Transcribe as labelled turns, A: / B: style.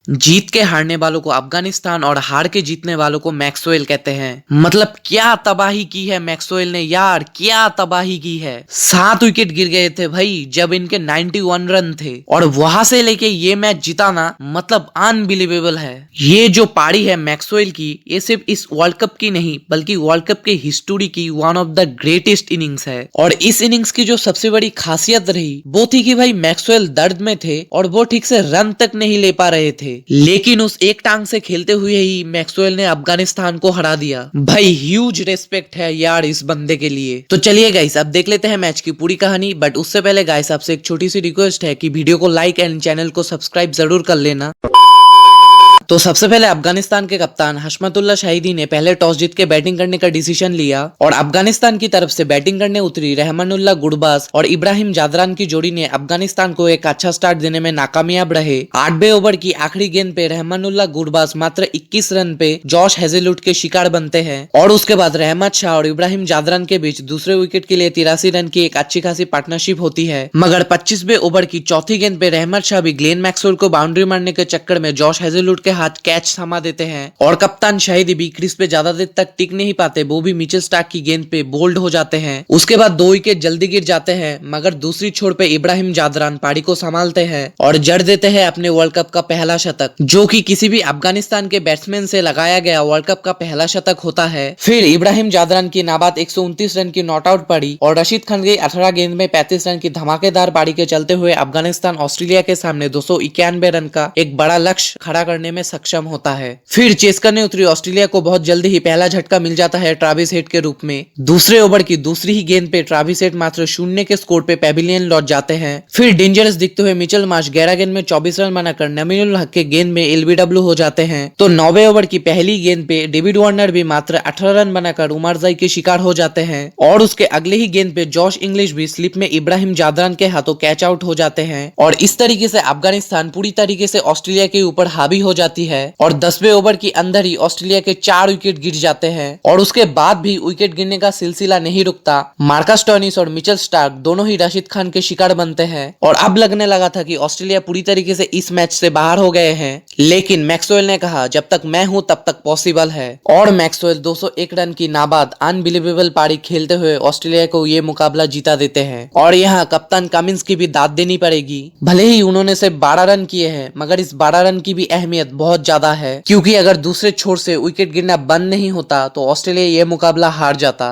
A: जीत के हारने वालों को अफगानिस्तान और हार के जीतने वालों को मैक्सवेल कहते हैं। मतलब क्या तबाही की है मैक्सवेल ने यार, क्या तबाही की है। 7 विकेट गिर गए थे भाई जब इनके 91 रन थे और वहां से लेके ये मैच जिताना मतलब अनबिलीवेबल है। ये जो पारी है मैक्सवेल की, ये सिर्फ इस वर्ल्ड कप की नहीं बल्कि वर्ल्ड कप के हिस्ट्री की one of the greatest innings है। और इस इनिंग्स की जो सबसे बड़ी खासियत रही वो थी कि भाई मैक्सवेल दर्द में थे और वो ठीक से रन तक नहीं ले पा रहे थे, लेकिन उस एक टांग से खेलते हुए ही मैक्सवेल ने अफगानिस्तान को हरा दिया। भाई ह्यूज रेस्पेक्ट है यार इस बंदे के लिए। तो चलिए गाइस अब देख लेते हैं मैच की पूरी कहानी, बट उससे पहले गाइस आपसे एक छोटी सी रिक्वेस्ट है कि वीडियो को लाइक एंड चैनल को सब्सक्राइब जरूर कर लेना। तो सबसे पहले अफगानिस्तान के कप्तान हशमतुल्लाह शाहिदी ने पहले टॉस जीत के बैटिंग करने का डिसीजन लिया और अफगानिस्तान की तरफ से बैटिंग करने उतरी रहमानुल्लाह गुरबाज और इब्राहिम जादरान की जोड़ी ने अफगानिस्तान को एक अच्छा स्टार्ट देने में नाकामयाब रहे। 8वें ओवर की आखिरी गेंद पे रहमानुल्लाह गुरबाज मात्र 21 रन पे जॉश हेजलवुड के शिकार बनते हैं और उसके बाद रहमत शाह और इब्राहिम जादरान के बीच दूसरे विकेट के लिए 83 रन की एक अच्छी खासी पार्टनरशिप होती है। मगर 25वें ओवर की चौथी गेंद पे रहमत शाह भी ग्लेन मैक्सवेल को बाउंड्री मारने के चक्कर में जॉश हेजलवुड के हाथ कैच थमा देते हैं और कप्तान शाहिदी भी क्रीज पे ज्यादा देर तक टिक नहीं पाते, वो भी मिचेल स्टार्क की गेंद पे बोल्ड हो जाते हैं। उसके बाद 2 विकेट जल्दी गिर जाते हैं, मगर दूसरी छोर पे इब्राहिम जादरान पारी को संभालते हैं और जड़ देते हैं अपने वर्ल्ड कप का पहला शतक, जो कि किसी भी अफगानिस्तान के बैट्समैन से लगाया गया वर्ल्ड कप का पहला शतक होता है। फिर इब्राहिम जादरान की नाबाद 129 रन की नॉट आउट पारी और रशीद खान की 18 गेंद में 35 रन की धमाकेदार पारी के चलते हुए अफगानिस्तान ऑस्ट्रेलिया के सामने 291 रन का एक बड़ा लक्ष्य खड़ा करने में सक्षम होता है। फिर चेस करने उतरी ऑस्ट्रेलिया को बहुत जल्दी ही पहला झटका मिल जाता है ट्रेविस हेड के रूप में। दूसरे ओवर की दूसरी ही गेंद पे ट्रेविस हेड मात्र 0 के स्कोर पे पेविलियन लौट जाते हैं। फिर डेंजरस दिखते हुए मिचेल मार्श 11 गेंद में 24 रन बनाकर नमीरुल हक के गेंद में एलबीडब्ल्यू हो जाते हैं। तो 9वें ओवर की पहली गेंद पे डेविड वार्नर भी मात्र 18 रन बनाकर उमरजाई के शिकार हो जाते हैं और उसके अगले ही गेंद पे जॉश इंग्लिश भी स्लिप में इब्राहिम जादरान के हाथों कैच आउट हो जाते हैं और इस तरीके से अफगानिस्तान पूरी तरीके से ऑस्ट्रेलिया के ऊपर हावी हो जाती है और 10वें ओवर के अंदर ही ऑस्ट्रेलिया के 4 विकेट गिर जाते हैं और उसके बाद भी विकेट गिरने का सिलसिला नहीं रुकता। मार्कस स्टोइनिस और मिचेल स्टार्क दोनों ही राशिद खान के शिकार बनते हैं और अब लगने लगा था कि ऑस्ट्रेलिया पूरी तरीके से इस मैच से बाहर हो गए हैं, लेकिन मैक्सवेल ने कहा जब तक मैं हूं तब तक पॉसिबल है और मैक्सवेल 201 रन की नाबाद अनबिलीवेबल पारी खेलते हुए ऑस्ट्रेलिया को ये मुकाबला जीता देते हैं। और यहाँ कप्तान कमिंस की भी दाद देनी पड़ेगी। भले ही उन्होंने सिर्फ 12 रन किए हैं, मगर इस 12 रन की भी अहमियत बहुत ज्यादा है, क्योंकि अगर दूसरे छोर से विकेट गिरना बंद नहीं होता तो ऑस्ट्रेलिया ये मुकाबला हार जाता।